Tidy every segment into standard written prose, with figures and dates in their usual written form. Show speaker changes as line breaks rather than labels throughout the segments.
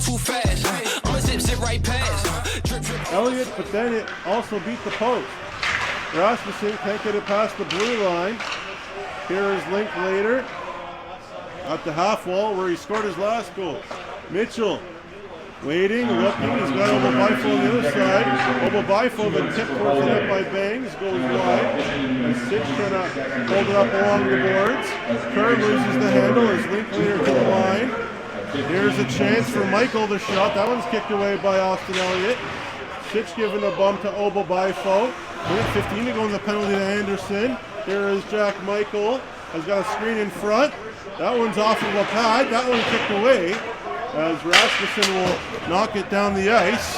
too fast. I'ma zip right past.
Elliott, but then it also beat the post. Rasmussen can't get it past the blue line. Here is Linklater at the half wall where he scored his last goal. Mitchell waiting, looking. He's got Obo-Bifo on the other side. Obo-Bifo been tipped towards the net by Bangs, goes wide. And Sitch trying to hold it up along the boards. Kerr loses the handle as Linklater to the line. Here's a chance for Michael to shot. That one's kicked away by Austin Elliott. Sitch giving a bump to Obo-Bifo. 15 to go in the penalty to Anderson. Here is Jack Michael. Has got a screen in front. That one's off of a pad. That one kicked away as Rasmussen will knock it down the ice.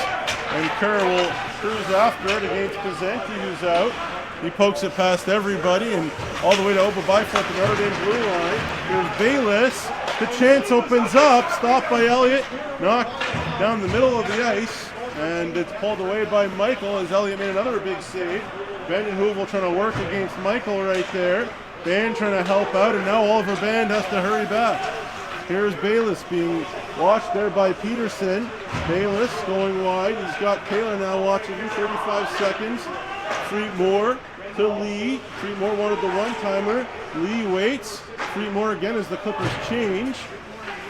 And Kerr will cruise after it against Pizzetti, who's out. He pokes it past everybody and all the way to Obo-Bifo at the Notre Dame blue line. Here's Bayless. The chance opens up. Stopped by Elliott. Knocked down the middle of the ice. And it's pulled away by Michael as Elliott made another big save. Vanden Heuvel trying to work against Michael right there. Band trying to help out, and now Oliver Band has to hurry back. Here's Bayless being watched there by Peterson. Bayless going wide. He's got Taylor now watching him. 35 seconds. Freetmore to Lee. Freetmore wanted the one-timer. Lee waits. Freetmore again as the Clippers change.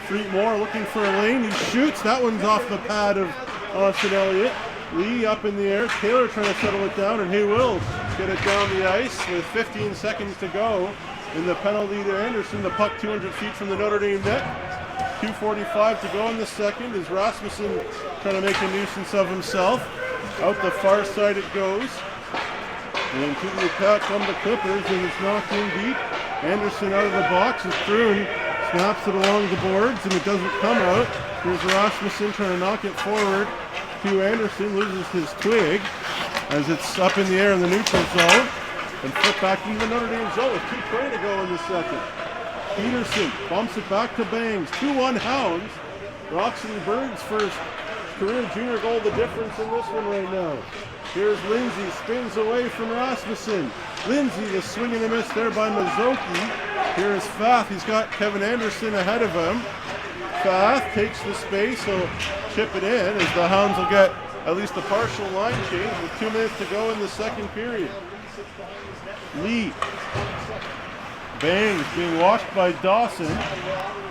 Freetmore looking for a lane. He shoots. That one's off the pad of Austin Elliott. Lee up in the air. Taylor trying to settle it down, and he will get it down the ice with 15 seconds to go. In the penalty to Anderson, the puck 200 feet from the Notre Dame net. 2:45 to go in the second as Rasmussen trying to make a nuisance of himself. Out the far side it goes. And to the attack come the Clippers, and it's knocked in deep. Anderson out of the box as Kroon snaps it along the boards, and it doesn't come out. Here's Rasmussen trying to knock it forward to Anderson, loses his twig as it's up in the air in the neutral zone. And flip back into the Notre Dame zone with 2:20 to go in the second. Peterson bumps it back to Bangs. 2-1 Hounds. Roxenberg's first career junior goal, the difference in this one right now. Here's Lindsay, spins away from Rasmussen. Lindsay, the swing and a miss there by Mazzocchi. Here's Fath, he's got Kevin Anderson ahead of him. Fath takes the space, he'll chip it in as the Hounds will get at least a partial line change with 2 minutes to go in the second period. Lee. Bangs being watched by Dawson.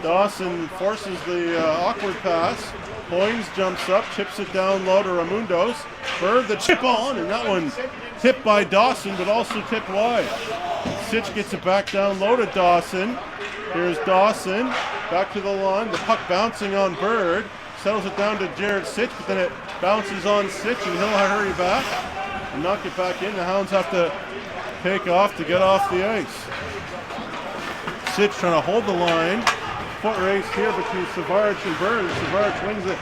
Dawson forces the awkward pass. Hoynes jumps up, chips it down low to Raimundos. Bird the chip on, and that one tipped by Dawson, but also tipped wide. Sitch gets it back down low to Dawson. Here's Dawson, back to the line. The puck bouncing on Bird. Settles it down to Jared Sitch, but then it bounces on Sitch, and he'll hurry back and knock it back in. The Hounds have to take off to get off the ice. Sitch trying to hold the line. Foot race here between Savaric and Bird. Savaric wins it.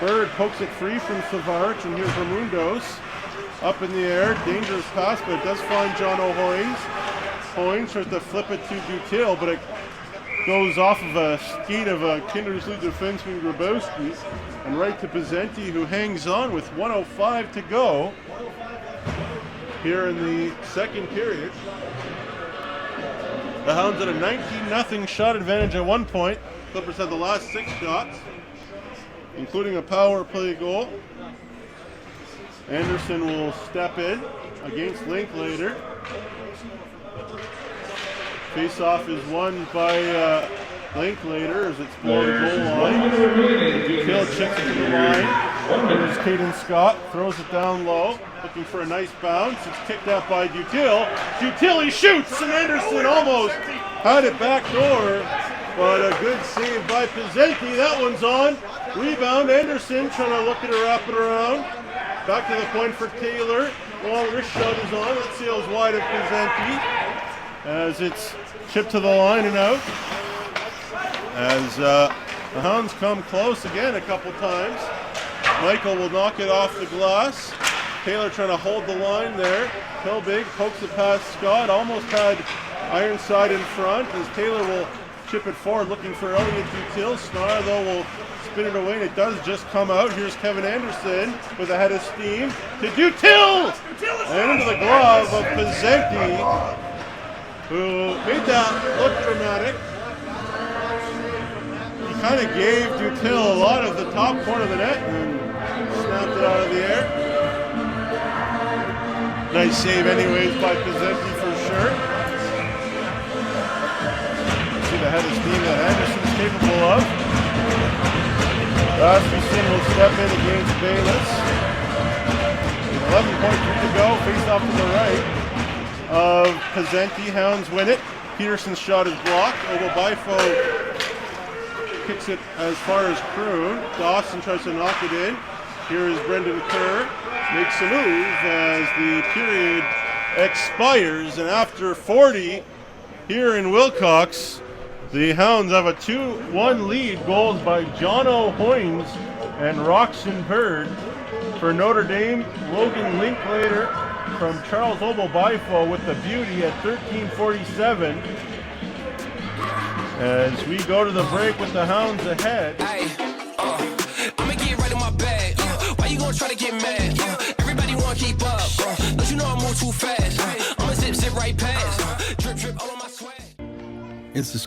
Bird pokes it free from Savaric, and here's Raimundos. Up in the air, dangerous pass, but it does find John O'Hoynes. Hoynes tries to flip it to Dutil, but it goes off of a skate of a Kindersley defenseman Grabowski, and right to Pizzetti, who hangs on with 1:05 to go here in the second period. The Hounds had a 19-0 shot advantage at one point. Clippers had the last 6 shots, including a power play goal. Anderson will step in against Linklater. Face-off is won by Linklater as it's below the goal line. Dutil checks it to the line. Here's Caden Scott, throws it down low, looking for a nice bounce. It's kicked out by Dutil. Dutil, he shoots, and Anderson almost had it back door, but a good save by Pizzetti. That one's on. Rebound, Anderson trying to look at her, wrap it around. Back to the point for Taylor. Long wrist shot is on. Let's see how wide of Pizzetti as it's chipped to the line and out. As the Hounds come close again a couple times. Michael will knock it off the glass. Taylor trying to hold the line there. Pilbig pokes it past Scott. Almost had Ironside in front as Taylor will chip it forward looking for Elliott Dutil. Snar though will spin it away, and it does just come out. Here's Kevin Anderson with a head of steam to Dutil! And into the glove of Pizzetti, who made that look dramatic. He kind of gave Dutil a lot of the top corner of the net and snapped it out of the air. Nice save anyways by Pizzetti for sure. See the head of steam that Anderson's capable of. Rasmussen will step in against Bayless. 11.3 to go, face off to the right of Pizzetti. Hounds win it. Peterson's shot is blocked. Obo-Bifo kicks it as far as Kroon. Dawson tries to knock it in. Here is Brendan Kerr. Makes a move as the period expires. And after 40 here in Wilcox, the Hounds have a 2-1 lead. Goals by Jono Hoynes and Roxon Bird. For Notre Dame, Logan Linklater from Charles Obo-Bifo with the beauty at 13:47. As we go to the break with the Hounds ahead.
Hey, I'ma get right in my bag. Why you gonna try to get mad? Everybody wanna keep up. Don't you know I move too fast? I'ma zip right past. Drip all on my swag.
It's the